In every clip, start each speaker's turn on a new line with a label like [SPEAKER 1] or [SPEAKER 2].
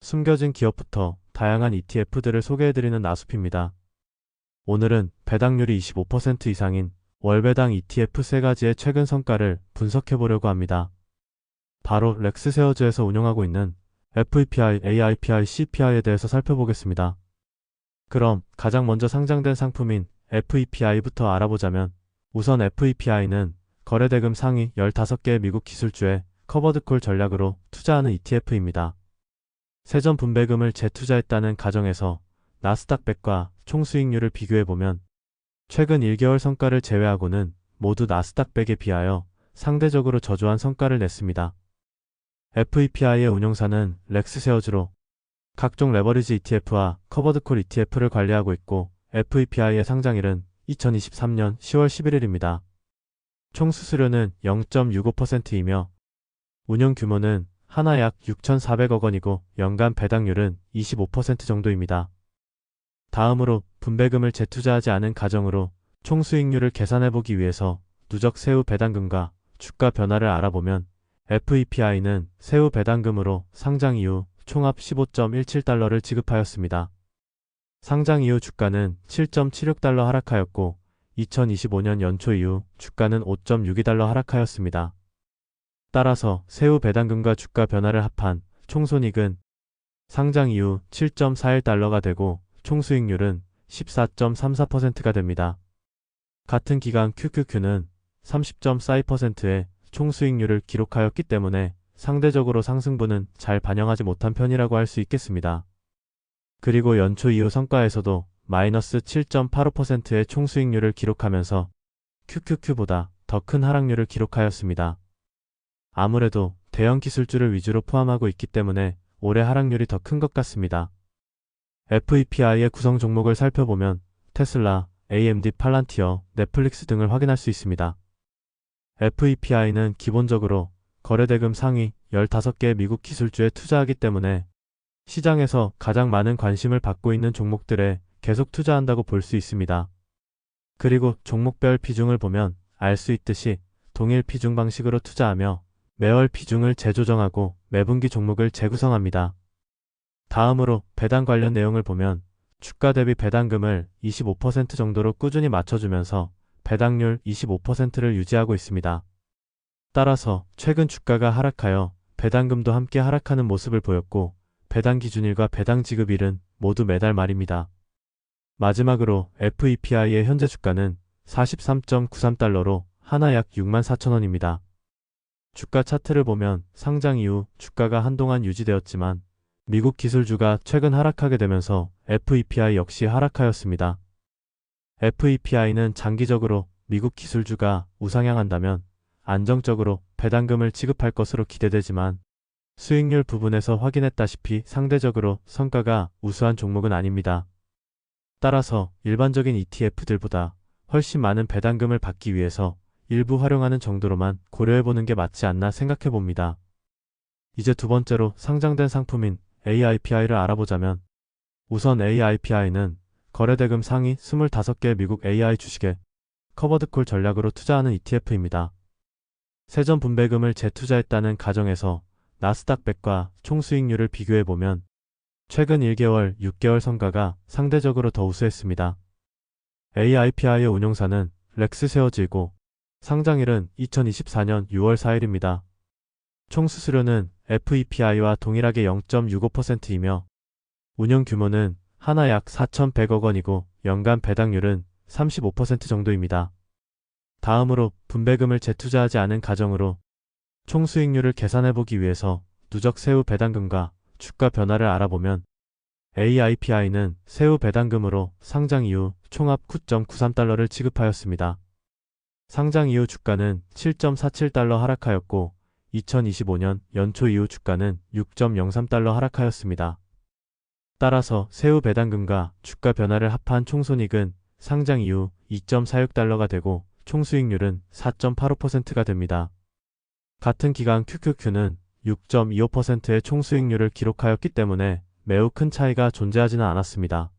[SPEAKER 1] 숨겨진 기업부터 다양한 ETF들을 소개해드리는 나숲입니다. 오늘은 배당률이 25% 이상인 월배당 ETF 3가지의 최근 성과를 분석해보려고 합니다. 바로 렉스셰어즈에서 운영하고 있는 FEPI, AIPI, CPI에 대해서 살펴보겠습니다. 그럼 가장 먼저 상장된 상품인 FEPI부터 알아보자면, 우선 FEPI는 거래대금 상위 15개의 미국 기술주에 커버드콜 전략으로 투자하는 ETF입니다. 세전 분배금을 재투자했다는 가정에서 나스닥 100과 총 수익률을 비교해보면 최근 1개월 성과를 제외하고는 모두 나스닥 100에 비하여 상대적으로 저조한 성과를 냈습니다. FEPI의 운용사는 렉스셰어즈로 각종 레버리지 ETF와 커버드콜 ETF를 관리하고 있고, FEPI의 상장일은 2023년 10월 11일입니다. 총 수수료는 0.65%이며 운용 규모는 하나 약 6,400억 원이고 연간 배당률은 25% 정도입니다. 다음으로 분배금을 재투자하지 않은 가정으로 총 수익률을 계산해보기 위해서 누적 세후 배당금과 주가 변화를 알아보면, FEPI는 세후 배당금으로 상장 이후 총합 15.17달러를 지급하였습니다. 상장 이후 주가는 7.76달러 하락하였고 2025년 연초 이후 주가는 5.62달러 하락하였습니다. 따라서 세후 배당금과 주가 변화를 합한 총손익은 상장 이후 7.41달러가 되고 총 수익률은 14.34%가 됩니다. 같은 기간 QQQ는 30.42%의 총 수익률을 기록하였기 때문에 상대적으로 상승분은 잘 반영하지 못한 편이라고 할 수 있겠습니다. 그리고 연초 이후 성과에서도 마이너스 7.85%의 총 수익률을 기록하면서 QQQ보다 더 큰 하락률을 기록하였습니다. 아무래도 대형 기술주를 위주로 포함하고 있기 때문에 올해 하락률이 더 큰 것 같습니다. FEPI의 구성 종목을 살펴보면 테슬라, AMD, 팔란티어, 넷플릭스 등을 확인할 수 있습니다. FEPI는 기본적으로 거래대금 상위 15개의 미국 기술주에 투자하기 때문에 시장에서 가장 많은 관심을 받고 있는 종목들에 계속 투자한다고 볼 수 있습니다. 그리고 종목별 비중을 보면 알 수 있듯이 동일 비중 방식으로 투자하며 매월 비중을 재조정하고 매분기 종목을 재구성합니다. 다음으로 배당 관련 내용을 보면 주가 대비 배당금을 25% 정도로 꾸준히 맞춰주면서 배당률 25%를 유지하고 있습니다. 따라서 최근 주가가 하락하여 배당금도 함께 하락하는 모습을 보였고, 배당 기준일과 배당 지급일은 모두 매달 말입니다. 마지막으로 FEPI의 현재 주가는 43.93달러로 하나 약 64,000원입니다. 주가 차트를 보면 상장 이후 주가가 한동안 유지되었지만 미국 기술주가 최근 하락하게 되면서 FEPI 역시 하락하였습니다. FEPI는 장기적으로 미국 기술주가 우상향한다면 안정적으로 배당금을 지급할 것으로 기대되지만 수익률 부분에서 확인했다시피 상대적으로 성과가 우수한 종목은 아닙니다. 따라서 일반적인 ETF들보다 훨씬 많은 배당금을 받기 위해서 일부 활용하는 정도로만 고려해보는 게 맞지 않나 생각해봅니다. 이제 두 번째로 상장된 상품인 AIPI를 알아보자면, 우선 AIPI는 거래대금 상위 25개의 미국 AI 주식에 커버드콜 전략으로 투자하는 ETF입니다. 세전 분배금을 재투자했다는 가정에서 나스닥 100과 총 수익률을 비교해보면 최근 1개월, 6개월 성과가 상대적으로 더 우수했습니다. AIPI의 운용사는 렉스셰어즈이고 상장일은 2024년 6월 4일입니다. 총 수수료는 FEPI와 동일하게 0.65%이며 운용 규모는 하나 약 4,100억 원이고 연간 배당률은 35% 정도입니다. 다음으로 분배금을 재투자하지 않은 가정으로 총 수익률을 계산해보기 위해서 누적 세후 배당금과 주가 변화를 알아보면 AIPI는 세후 배당금으로 상장 이후 총합 9.93달러를 지급하였습니다. 상장 이후 주가는 7.47달러 하락하였고 2025년 연초 이후 주가는 6.03달러 하락하였습니다. 따라서 세후 배당금과 주가 변화를 합한 총손익은 상장 이후 2.46달러가 되고 총 수익률은 4.85%가 됩니다. 같은 기간 QQQ는 6.25%의 총 수익률을 기록하였기 때문에 매우 큰 차이가 존재하지는 않았습니다.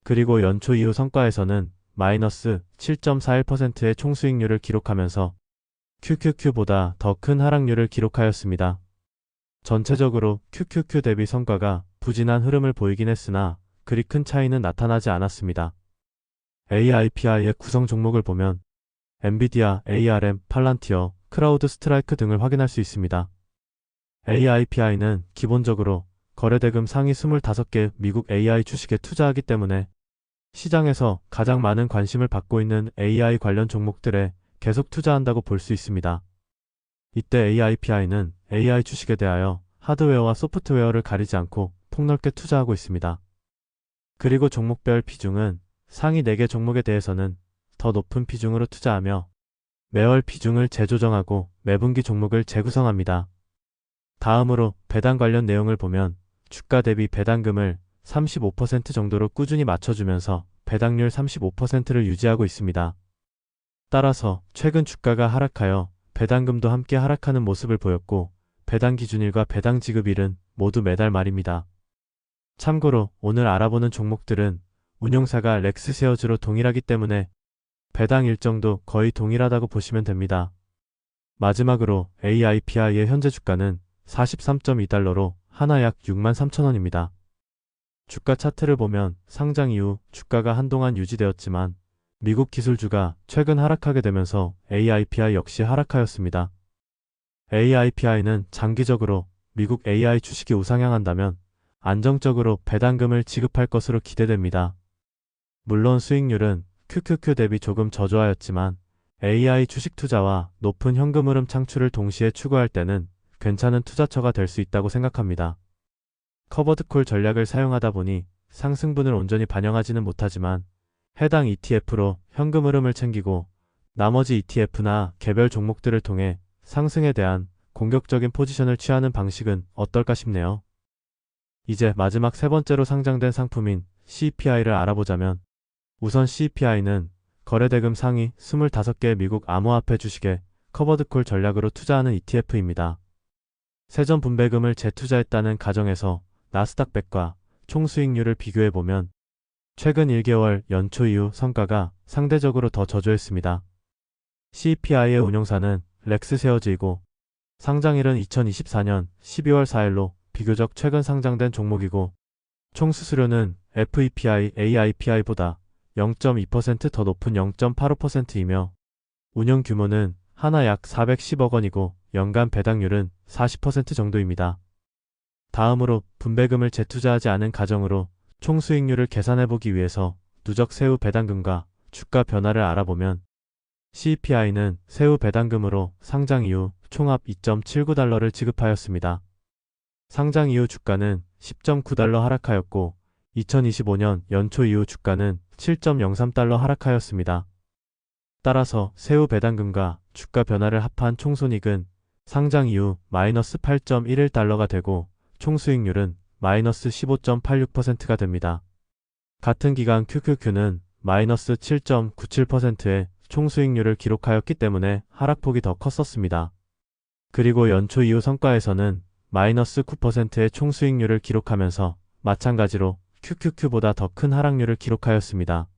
[SPEAKER 1] 그리고 연초 이후 성과에서는 마이너스 7.41%의 총 수익률을 기록하면서 QQQ보다 더 큰 하락률을 기록하였습니다. 전체적으로 QQQ 대비 성과가 부진한 흐름을 보이긴 했으나 그리 큰 차이는 나타나지 않았습니다. AIPI의 구성 종목을 보면 엔비디아, ARM, 팔란티어, 크라우드 스트라이크 등을 확인할 수 있습니다. AIPI는 기본적으로 거래대금 상위 25개 미국 AI 주식에 투자하기 때문에 시장에서 가장 많은 관심을 받고 있는 AI 관련 종목들에 계속 투자한다고 볼 수 있습니다. 이때 AIPI는 AI 주식에 대하여 하드웨어와 소프트웨어를 가리지 않고 폭넓게 투자하고 있습니다. 그리고 종목별 비중은 상위 4개 종목에 대해서는 더 높은 비중으로 투자하며 매월 비중을 재조정하고 매분기 종목을 재구성합니다. 다음으로 배당 관련 내용을 보면 주가 대비 배당금을 35% 정도로 꾸준히 맞춰주면서 배당률 35%를 유지하고 있습니다. 따라서 최근 주가가 하락하여 배당금도 함께 하락하는 모습을 보였고 배당 기준일과 배당 지급일은 모두 매달 말입니다. 참고로 오늘 알아보는 종목들은 운용사가 렉스셰어즈로 동일하기 때문에 배당 일정도 거의 동일하다고 보시면 됩니다. 마지막으로 AIPI의 현재 주가는 43.2달러로 하나 약 63,000원입니다. 주가 차트를 보면 상장 이후 주가가 한동안 유지되었지만 미국 기술주가 최근 하락하게 되면서 AIPI 역시 하락하였습니다. AIPI는 장기적으로 미국 AI 주식이 우상향한다면 안정적으로 배당금을 지급할 것으로 기대됩니다. 물론 수익률은 QQQ 대비 조금 저조하였지만 AI 주식 투자와 높은 현금 흐름 창출을 동시에 추구할 때는 괜찮은 투자처가 될 수 있다고 생각합니다. 커버드콜 전략을 사용하다 보니 상승분을 온전히 반영하지는 못하지만 해당 ETF로 현금 흐름을 챙기고 나머지 ETF나 개별 종목들을 통해 상승에 대한 공격적인 포지션을 취하는 방식은 어떨까 싶네요. 이제 마지막 세 번째로 상장된 상품인 CPI를 알아보자면 우선 CPI는 거래대금 상위 25개 미국 암호화폐 주식에 커버드콜 전략으로 투자하는 ETF입니다. 세전 분배금을 재투자했다는 가정에서 나스닥 100과 총 수익률을 비교해보면 최근 1개월 연초 이후 성과가 상대적으로 더 저조했습니다. CPI의 운용사는 렉스셰어즈이고 상장일은 2024년 12월 4일로 비교적 최근 상장된 종목이고 총 수수료는 FEPI, AIPI보다 0.2% 더 높은 0.85%이며 운용 규모는 하나 약 410억 원이고 연간 배당률은 40% 정도입니다. 다음으로 분배금을 재투자하지 않은 가정으로 총 수익률을 계산해보기 위해서 누적 세후 배당금과 주가 변화를 알아보면 CPI는 세후 배당금으로 상장 이후 총합 2.79달러를 지급하였습니다. 상장 이후 주가는 10.9달러 하락하였고 2025년 연초 이후 주가는 7.03달러 하락하였습니다. 따라서 세후 배당금과 주가 변화를 합한 총손익은 상장 이후 마이너스 8.11달러가 되고 총 수익률은 마이너스 15.86%가 됩니다. 같은 기간 QQQ는 마이너스 7.97%의 총 수익률을 기록하였기 때문에 하락폭이 더 컸었습니다. 그리고 연초 이후 성과에서는 마이너스 9%의 총 수익률을 기록하면서 마찬가지로 QQQ보다 더 큰 하락률을 기록하였습니다.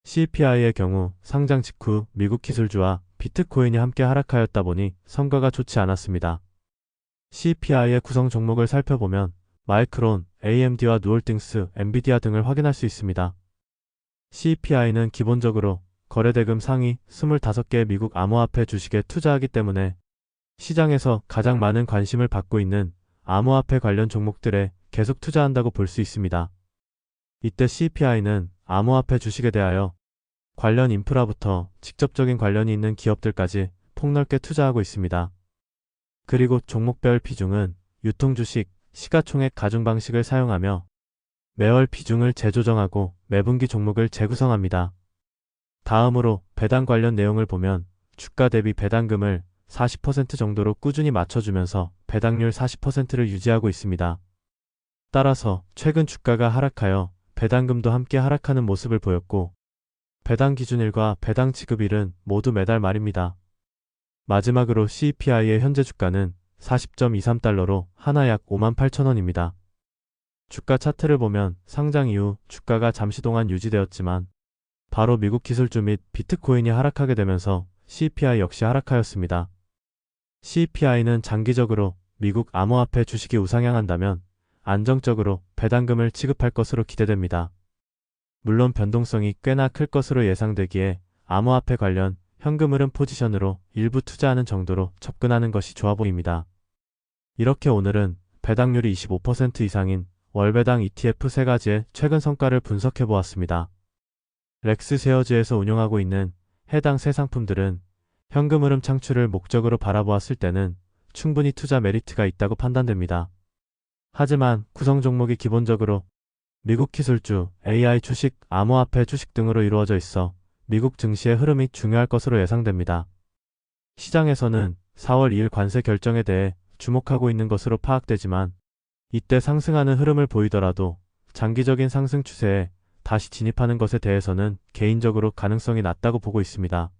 [SPEAKER 1] CPI의 경우 상장 직후 미국 기술주와 비트코인이 함께 하락하였다 보니 성과가 좋지 않았습니다. CPI의 구성 종목을 살펴보면 마이크론, AMD와 누얼띵스, 엔비디아 등을 확인할 수 있습니다. CPI는 기본적으로 거래대금 상위 25개 미국 암호화폐 주식에 투자하기 때문에 시장에서 가장 많은 관심을 받고 있는 암호화폐 관련 종목들에 계속 투자한다고 볼 수 있습니다. 이때 CPI는 암호화폐 주식에 대하여 관련 인프라부터 직접적인 관련이 있는 기업들까지 폭넓게 투자하고 있습니다. 그리고 종목별 비중은 유통주식, 시가총액 가중 방식을 사용하며 매월 비중을 재조정하고 매분기 종목을 재구성합니다. 다음으로 배당 관련 내용을 보면 주가 대비 배당금을 40% 정도로 꾸준히 맞춰주면서 배당률 40%를 유지하고 있습니다. 따라서 최근 주가가 하락하여 배당금도 함께 하락하는 모습을 보였고 배당 기준일과 배당 지급일은 모두 매달 말입니다. 마지막으로 CPI의 현재 주가는 40.23달러로 하나 약 58,000원입니다. 주가 차트를 보면 상장 이후 주가가 잠시 동안 유지되었지만 바로 미국 기술주 및 비트코인이 하락하게 되면서 CPI 역시 하락하였습니다. CPI는 장기적으로 미국 암호화폐 주식이 우상향한다면 안정적으로 배당금을 지급할 것으로 기대됩니다. 물론 변동성이 꽤나 클 것으로 예상되기에 암호화폐 관련 현금 흐름 포지션으로 일부 투자하는 정도로 접근하는 것이 좋아 보입니다. 이렇게 오늘은 배당률이 25% 이상인 월배당 ETF 3가지의 최근 성과를 분석해 보았습니다. 렉스셰어즈에서 운용하고 있는 해당 세 상품들은 현금 흐름 창출을 목적으로 바라보았을 때는 충분히 투자 메리트가 있다고 판단됩니다. 하지만 구성 종목이 기본적으로 미국 기술주, AI 주식, 암호화폐 주식 등으로 이루어져 있어 미국 증시의 흐름이 중요할 것으로 예상됩니다. 시장에서는 4월 2일 관세 결정에 대해 주목하고 있는 것으로 파악되지만 이때 상승하는 흐름을 보이더라도 장기적인 상승 추세에 다시 진입하는 것에 대해서는 개인적으로 가능성이 낮다고 보고 있습니다.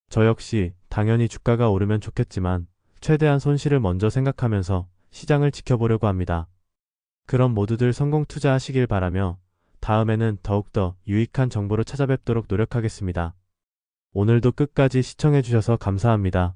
[SPEAKER 1] 저 역시 당연히 주가가 오르면 좋겠지만 최대한 손실을 먼저 생각하면서 시장을 지켜보려고 합니다. 그럼 모두들 성공 투자하시길 바라며 다음에는 더욱더 유익한 정보로 찾아뵙도록 노력하겠습니다. 오늘도 끝까지 시청해주셔서 감사합니다.